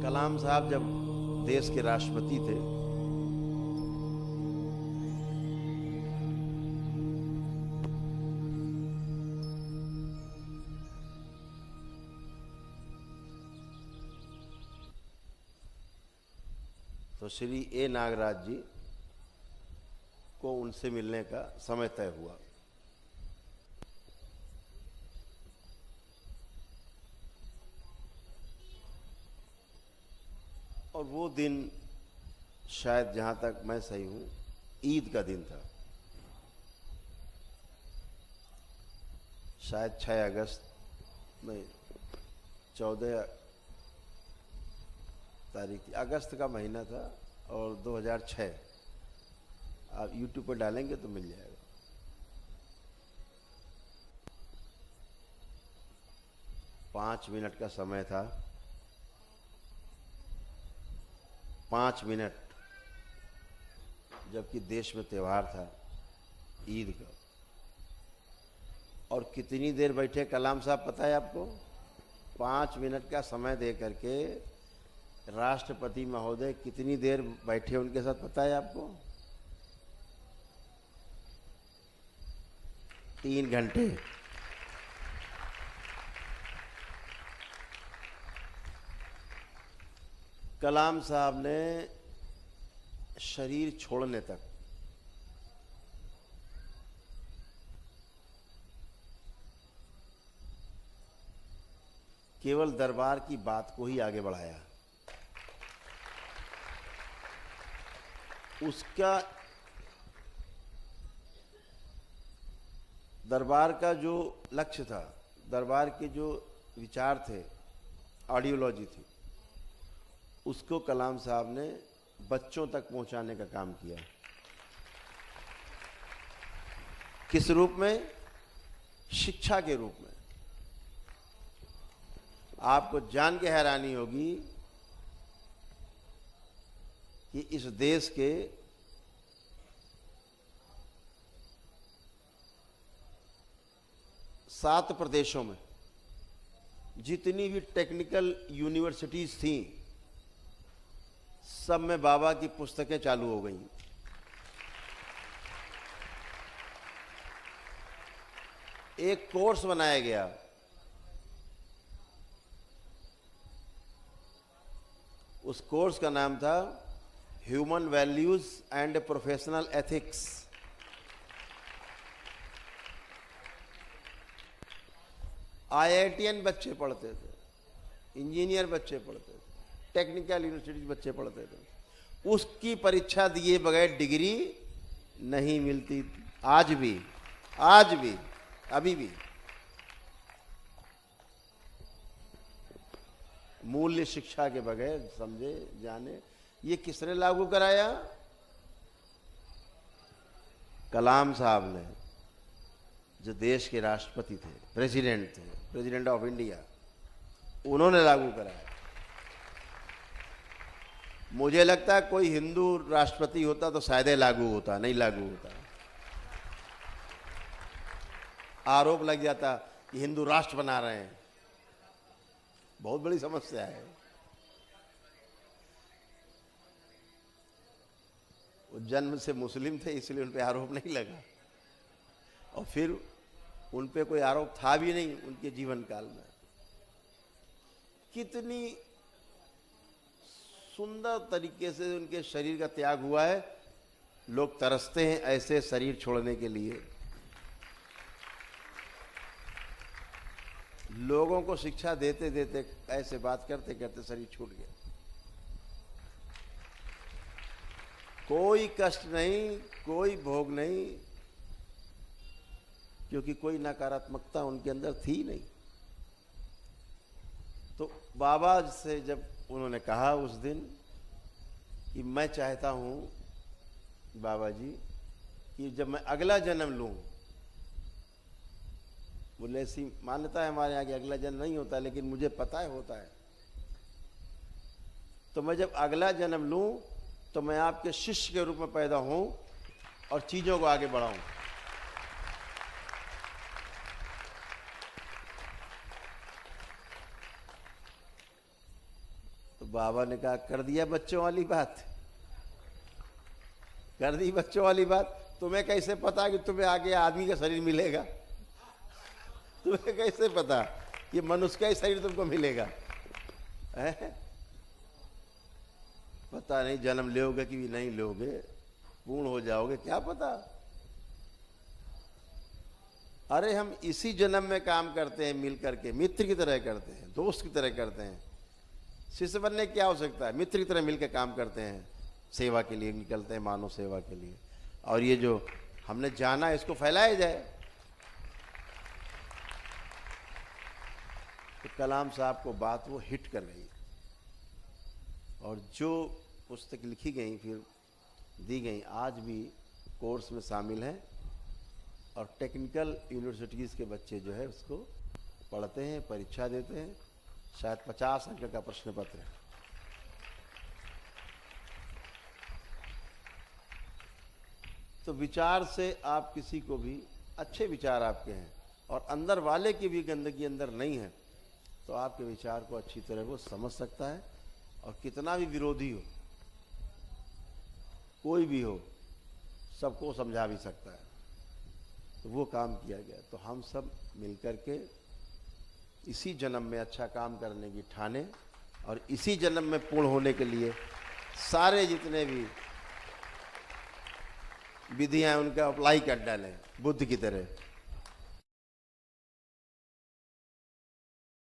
कलाम साहब जब देश के राष्ट्रपति थे तो श्री ए नागराज जी को उनसे मिलने का समय तय हुआ। और वो दिन शायद जहां तक मैं सही हूं ईद का दिन था, शायद 6 अगस्त नहीं 14 तारीख थी, अगस्त का महीना था और 2006। आप YouTube पर डालेंगे तो मिल जाएगा। पाँच मिनट का समय था, 5 मिनट, जबकि देश में त्योहार था ईद का। और कितनी देर बैठे कलाम साहब पता है आपको? 5 मिनट का समय दे करके राष्ट्रपति महोदय कितनी देर बैठे उनके साथ पता है आपको? 3 घंटे। कलाम साहब ने शरीर छोड़ने तक केवल दरबार की बात को ही आगे बढ़ाया। उसका दरबार का जो लक्ष्य था, दरबार के जो विचार थे, आइडियोलॉजी थी, उसको कलाम साहब ने बच्चों तक पहुंचाने का काम किया। किस रूप में? शिक्षा के रूप में। आपको जान के हैरानी होगी कि इस देश के सात प्रदेशों में जितनी भी टेक्निकल यूनिवर्सिटीज थी, सब में बाबा की पुस्तकें चालू हो गई। एक कोर्स बनाया गया, उस कोर्स का नाम था human values and professional ethics. IITian बच्चे पढ़ते थे, इंजीनियर बच्चे पढ़ते थे, टेक्निकल यूनिवर्सिटी बच्चे पढ़ते थे। उसकी परीक्षा दिए बगैर डिग्री नहीं मिलती। आज भी अभी भी मूल्य शिक्षा के बगैर समझे जाने। ये किसने लागू कराया? कलाम साहब ने, जो देश के राष्ट्रपति थे, प्रेसिडेंट ऑफ इंडिया, उन्होंने लागू कराया। मुझे लगता है कोई हिंदू राष्ट्रपति होता तो शायद लागू होता, नहीं लागू होता। आरोप लग जाता कि हिंदू राष्ट्र बना रहे हैं। बहुत बड़ी समस्या है। वो जन्म से मुस्लिम थे, इसलिए उन पे आरोप नहीं लगा, और फिर उन पे कोई आरोप था भी नहीं उनके जीवन काल में। कितनी सुंदर तरीके से उनके शरीर का त्याग हुआ है। लोग तरसते हैं ऐसे शरीर छोड़ने के लिए। लोगों को शिक्षा देते देते ऐसे बात करते करते शरीर छूट गया। कोई कष्ट नहीं, कोई भोग नहीं, क्योंकि कोई नकारात्मकता उनके अंदर थी नहीं। तो बाबा से जब उन्होंने कहा उस दिन कि मैं चाहता हूं बाबा जी कि जब मैं अगला जन्म लूं, बोले ऐसी मान्यता है हमारे यहाँ कि अगला जन्म नहीं होता, लेकिन मुझे पता है होता है। तो मैं जब अगला जन्म लूं तो मैं आपके शिष्य के रूप में पैदा हूं और चीजों को आगे बढ़ाऊं। तो बाबा ने कहा कर दिया बच्चों वाली बात, कर दी बच्चों वाली बात। तुम्हें कैसे पता कि तुम्हें आगे आदमी का शरीर मिलेगा? तुम्हें कैसे पता कि मनुष्य का ही शरीर तुमको मिलेगा? है? पता नहीं जन्म लोगे कि नहीं लोगे, पूर्ण हो जाओगे, क्या पता। अरे हम इसी जन्म में काम करते हैं, मिल करके मित्र की तरह करते हैं, दोस्त की तरह करते हैं। शिष्य बनने की क्या आवश्यकता है? मित्र की तरह मिलकर काम करते हैं, सेवा के लिए निकलते हैं, मानव सेवा के लिए। और ये जो हमने जाना इसको फैलाया जाए। तो कलाम साहब को बात वो हिट कर गई, और जो पुस्तक लिखी गई फिर दी गई आज भी कोर्स में शामिल हैं, और टेक्निकल यूनिवर्सिटीज़ के बच्चे जो है उसको पढ़ते हैं, परीक्षा देते हैं। शायद 50 अंक का प्रश्न पत्र है। तो विचार से आप किसी को भी, अच्छे विचार आपके हैं और अंदर वाले की भी गंदगी अंदर नहीं है, तो आपके विचार को अच्छी तरह वो समझ सकता है। और कितना भी विरोधी हो, कोई भी हो, सबको समझा भी सकता है। तो वो काम किया गया। तो हम सब मिलकर के इसी जन्म में अच्छा काम करने की ठाने, और इसी जन्म में पूर्ण होने के लिए सारे जितने भी विधियां उनका अप्लाई कर डालें बुद्ध की तरह।